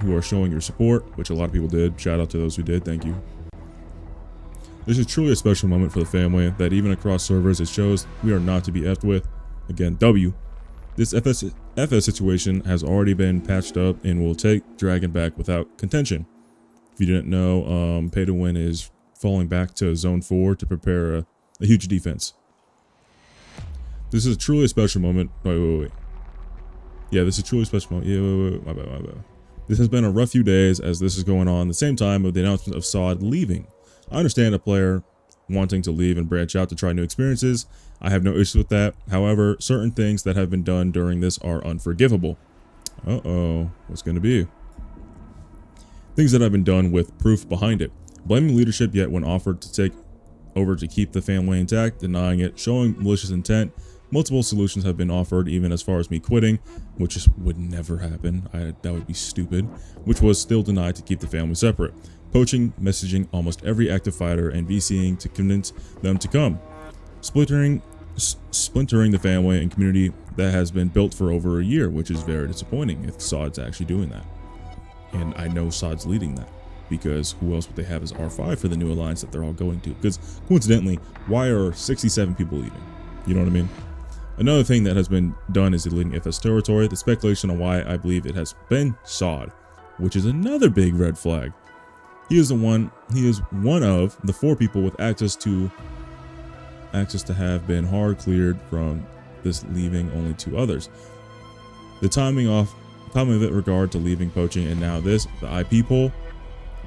who are showing your support, which a lot of people did. Shout out to those who did. Thank you. This is truly a special moment for the family that even across servers, it shows we are not to be effed with. Again, W. This FS situation has already been patched up and will take Dragon back without contention. If you didn't know, Pay to Win is falling back to Zone 4 to prepare a huge defense. This is truly a special moment. Wait. Yeah, this is truly a special moment. Yeah, wait. My bad. This has been a rough few days as this is going on the same time of the announcement of COD leaving. I understand a player wanting to leave and branch out to try new experiences. I have no issue with that. However, certain things that have been done during this are unforgivable. What's going to be? Things that have been done with proof behind it. Blaming leadership yet when offered to take over to keep the family intact, denying it, showing malicious intent. Multiple solutions have been offered, even as far as me quitting, which would never happen. That would be stupid, which was still denied to keep the family separate. Poaching, messaging almost every active fighter and VCing to convince them to come. Splintering the family and community that has been built for over a year, which is very disappointing if COD's actually doing that. And I know COD's leading that, because who else would they have as R5 for the new alliance that they're all going to? Because coincidentally, why are 67 people leaving? You know what I mean? Another thing that has been done is deleting FS territory. The speculation on why I believe it has been COD, which is another big red flag. He is one of the 4 people with access to have been hard cleared from this, leaving only 2 others. The timing of it regard to leaving poaching and now this, the IP poll.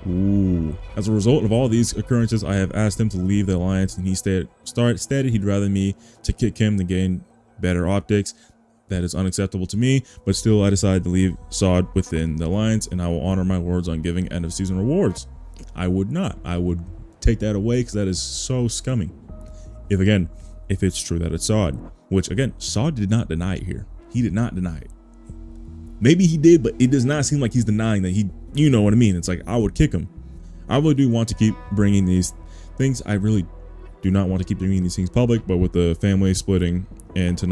Ooh. As a result of all these occurrences, I have asked him to leave the alliance, and he stated he'd rather me to kick him than gain better optics. That is unacceptable to me, but still I decided to leave COD within the alliance, and I will honor my words on giving end of season rewards. I would not. I would take that away because that is so scummy. If it's true that it's COD, which again, COD did not deny it here. He did not deny it. Maybe he did, but it does not seem like he's denying that you know what I mean? It's like, I would kick him. I really do want to keep bringing these things. I really do not want to keep bringing these things public, but with the family splitting and too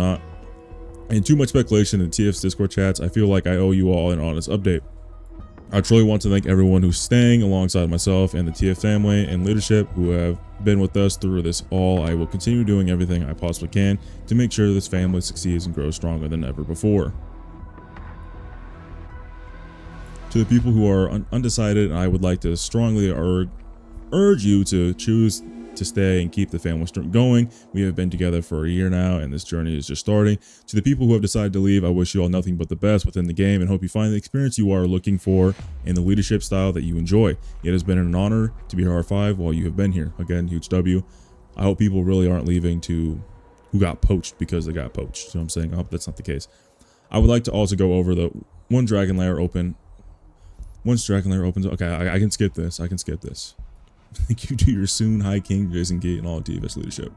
much speculation in TF's Discord chats, I feel like I owe you all an honest update. I truly want to thank everyone who's staying alongside myself and the TF family and leadership who have been with us through this all. I will continue doing everything I possibly can to make sure this family succeeds and grows stronger than ever before. To the people who are undecided, I would like to strongly urge you to choose to stay and keep the family going. We have been together for a year now, and this journey is just starting. To the people who have decided to leave, I wish you all nothing but the best within the game and hope you find the experience you are looking for and the leadership style that you enjoy. It has been an honor to be here R5 while you have been here. Again, huge W. I hope people really aren't leaving who got poached because they got poached. So I'm saying I hope that's not the case. I would like to also go over the one dragon lair open. Once dragon lair opens, okay, I can skip this. Thank you to your soon High King, Jason Gate, and all of TFS leadership.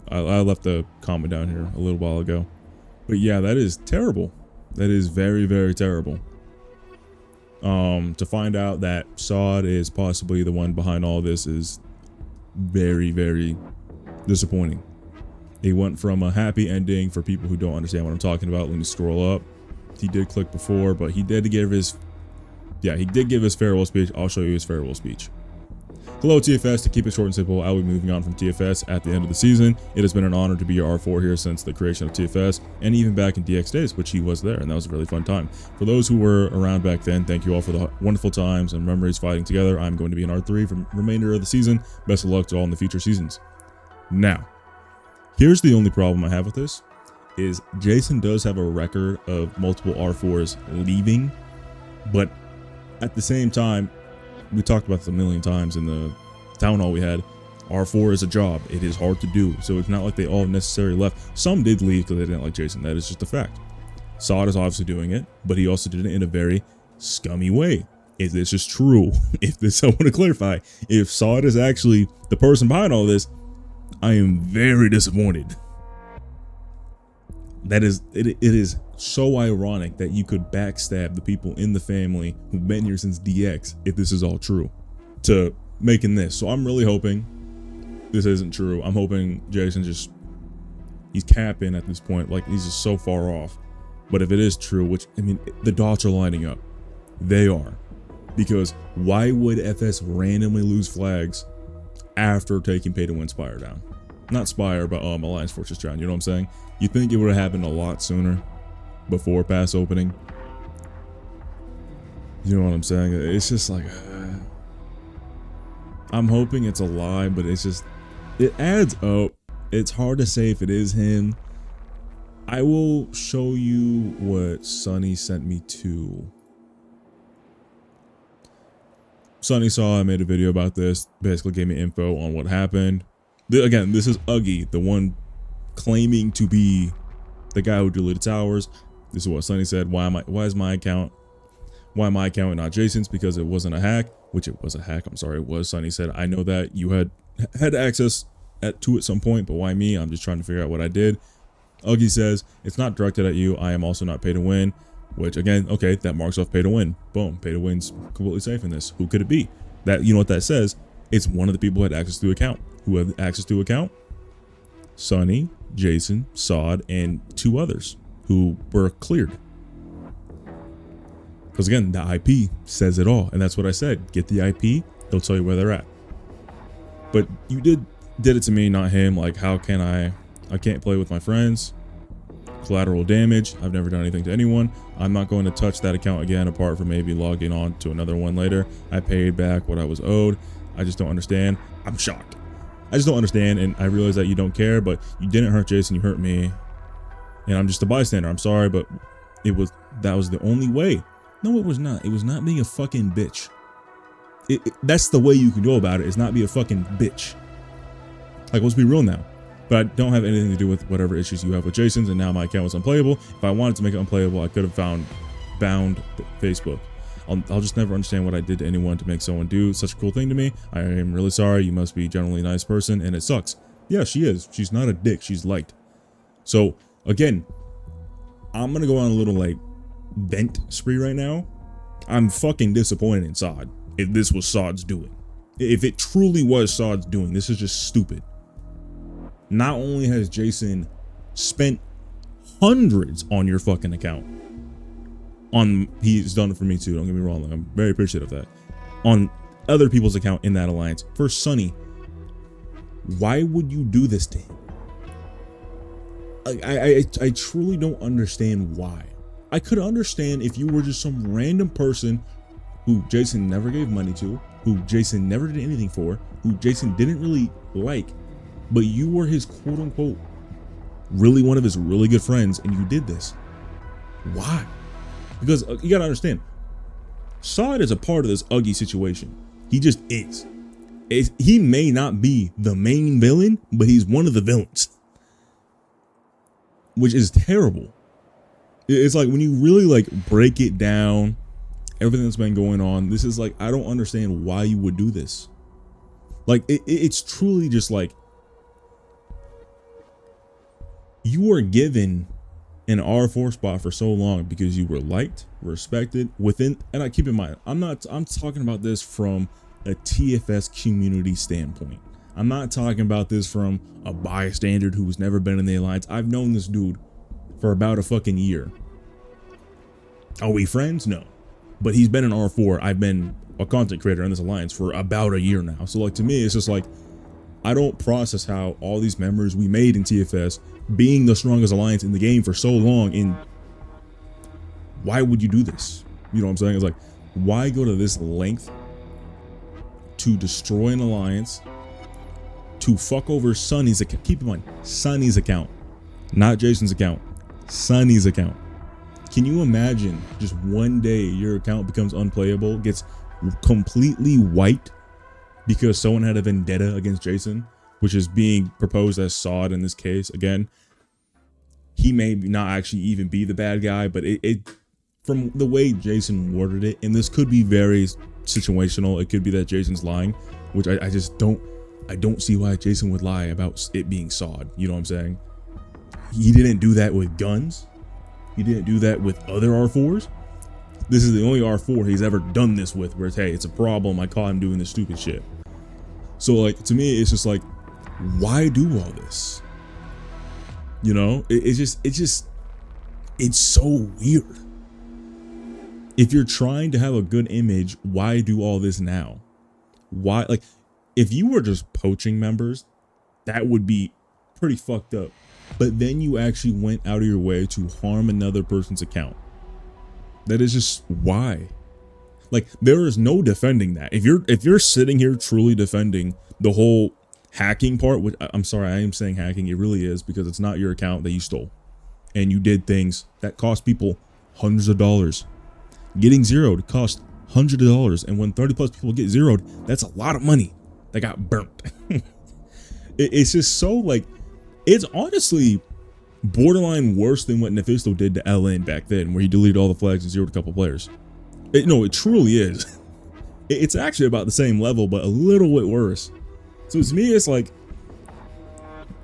I left the comment down here a little while ago. But yeah, that is terrible. That is very, very terrible. To find out that COD is possibly the one behind all this is very, very disappointing. It went from a happy ending for people who don't understand what I'm talking about. Let me scroll up. He did click before, but he did give his farewell speech. I'll show you his farewell speech. Hello TFS, to keep it short and simple, I will be moving on from TFS at the end of the season. It has been an honor to be your R4 here since the creation of TFS, and even back in DX days, which he was there, and that was a really fun time. For those who were around back then, thank you all for the wonderful times and memories fighting together. I'm going to be in R3 for the remainder of the season. Best of luck to all in the future seasons. Now, here's the only problem I have with this, is Jason does have a record of multiple R4s leaving, but at the same time, we talked about this a million times in the town hall we had. R4 is a job. It is hard to do. So it's not like they all necessarily left. Some did leave because they didn't like Jason. That is just a fact. COD is obviously doing it, but he also did it in a very scummy way. If this is true, I want to clarify, if COD is actually the person behind all this, I am very disappointed. it is so ironic that you could backstab the people in the family who've been here since DX, if this is all true, to making this. So I'm really hoping this isn't true. I'm hoping Jason he's capping at this point, like he's just so far off. But if it is true, which, I mean, the dots are lining up. They are. Because why would FS randomly lose flags after taking Pay to Win Spire down? Not Spire, but Alliance Fortress down, you know what I'm saying? You think it would have happened a lot sooner, before pass opening? You know what I'm saying? It's just like, I'm hoping it's a lie, but it's just, it adds up. It's hard to say if it is him. I will show you what 𝗏𝗍 sent me to. 𝗏𝗍 saw I made a video about this, basically gave me info on what happened. Again, this is 𝗏𝗍, the one claiming to be the guy who deleted towers. This is what 𝗏𝗍 said. Why is my account and not Jason's? Because it wasn't a hack, which it was a hack. I'm sorry, it was. 𝗏𝗍 said, I know that you had access to at some point, but why me? I'm just trying to figure out what I did. 𝗏𝗍 says, it's not directed at you. I am also not pay to win, which again, okay, that marks off pay to win. Boom, pay to win's completely safe in this. Who could it be? That, you know what that says? It's one of the people who had access to account. Who had access to account? 𝗏𝗍, Jason, 𝗏𝗍, and 2 others who were cleared. Because again, the IP says it all, and that's what I said. Get the IP, they'll tell you where they're at. But you did it to me, not him. Like, how can I can't play with my friends. Collateral damage. I've never done anything to anyone. I'm not going to touch that account again, apart from maybe logging on to another one later. I paid back what I was owed. I just don't understand. I'm shocked. I just don't understand, and I realize that you don't care, but you didn't hurt Jason, you hurt me. And I'm just a bystander. I'm sorry, but that was the only way. No, it was not. It was not being a fucking bitch. That's the way you can go about it, is not be a fucking bitch. Like, let's be real now. But I don't have anything to do with whatever issues you have with Jason's, and now my account was unplayable. If I wanted to make it unplayable, I could have bound Facebook. I'll just never understand what I did to anyone to make someone do such a cool thing to me. I am really sorry. You must be a generally nice person, and it sucks. Yeah, she is. She's not a dick. She's liked. So again, I'm gonna go on a little like vent spree right now. I'm fucking disappointed in 𝗏𝗍. If this was 𝗏𝗍's doing, if it truly was 𝗏𝗍's doing, this is just stupid. Not only has Jason spent hundreds on your fucking account, he's done it for me too, don't get me wrong, I'm very appreciative of that, on other people's account in that alliance. For 𝗏𝗍, why would you do this to him? I truly don't understand why. I could understand if you were just some random person who Jason never gave money to, who Jason never did anything for, who Jason didn't really like, but you were his quote unquote really one of his really good friends, and you did this. Why? Because you gotta understand, 𝗏𝗍 is a part of this 𝗏𝗍 situation. He just is. He may not be the main villain, but he's one of the villains, which is terrible. It's like, when you really like break it down, everything that's been going on, this is like, I don't understand why you would do this. Like, it's truly just like, you were given an R4 spot for so long because you were liked, respected within, and I keep in mind, I'm talking about this from a TFS community standpoint. I'm not talking about this from a bystander who's never been in the alliance. I've known this dude for about a fucking year. Are we friends? No. But he's been an R4. I've been a content creator in this alliance for about a year now. So like, to me, it's just like, I don't process how all these members we made in TFS, being the strongest alliance in the game for so long, and why would you do this? You know what I'm saying? It's like, why go to this length to destroy an alliance, to fuck over 𝗏𝗍's account? Keep in mind, 𝗏𝗍's account, not Jason's account, 𝗏𝗍's account. Can you imagine just one day your account becomes unplayable, gets completely wiped because someone had a vendetta against Jason, which is being proposed as 𝗏𝗍 in this case? Again, he may not actually even be the bad guy, but it from the way Jason worded it, and this could be very situational, it could be that Jason's lying, which I just don't see why Jason would lie about it being 𝗏𝗍. You know what I'm saying? He didn't do that with guns. He didn't do that with other R4s. This is the only R4 he's ever done this with, where it's, hey, it's a problem, I caught him doing this stupid shit. So like, to me, it's just like, why do all this? You know, it's so weird. If you're trying to have a good image, why do all this now? Why, like, if you were just poaching members, that would be pretty fucked up. But then you actually went out of your way to harm another person's account. That is just why. Like, there is no defending that. If you're sitting here truly defending the whole hacking part, which I'm sorry, I am saying hacking, it really is, because it's not your account that you stole. And you did things that cost people hundreds of dollars. Getting zeroed cost hundreds of dollars, and when 30 plus people get zeroed, that's a lot of money that got burnt. It's just so, like, it's honestly borderline worse than what 𝗙cie did to LN back then, where he deleted all the flags and zeroed a couple players. No, it truly is. It's actually about the same level, but a little bit worse. So to me, it's like,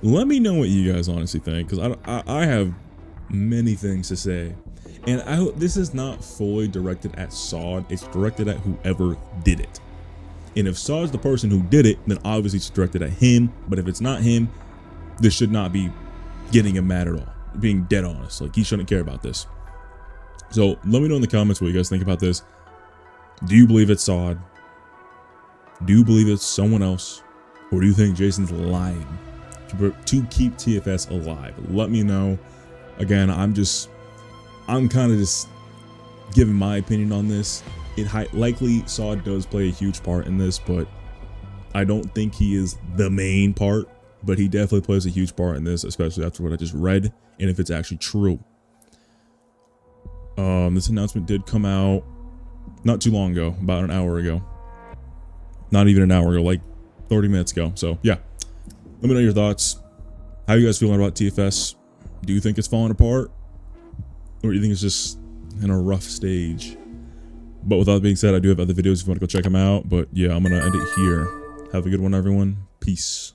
let me know what you guys honestly think, because I have many things to say. And I hope this is not fully directed at 𝗏, it's directed at whoever did it. And if 𝗏 is the person who did it, then obviously it's directed at him. But if it's not him, this should not be getting him mad at all. Being dead honest, like, he shouldn't care about this. So let me know in the comments what you guys think about this. Do you believe it's 𝗏? Do you believe it's someone else? Or do you think Jason's lying to keep TFS alive? Let me know. Again, I'm kind of just giving my opinion on this. Likely 𝗏 does play a huge part in this, but I don't think he is the main part. But he definitely plays a huge part in this, especially after what I just read, and if it's actually true. This announcement did come out not too long ago, about an hour ago. Not even an hour ago, like 30 minutes ago. So yeah, let me know your thoughts. How are you guys feeling about TFS? Do you think it's falling apart? Or do you think it's just in a rough stage? But with that being said, I do have other videos if you want to go check them out. But yeah, I'm going to end it here. Have a good one, everyone. Peace.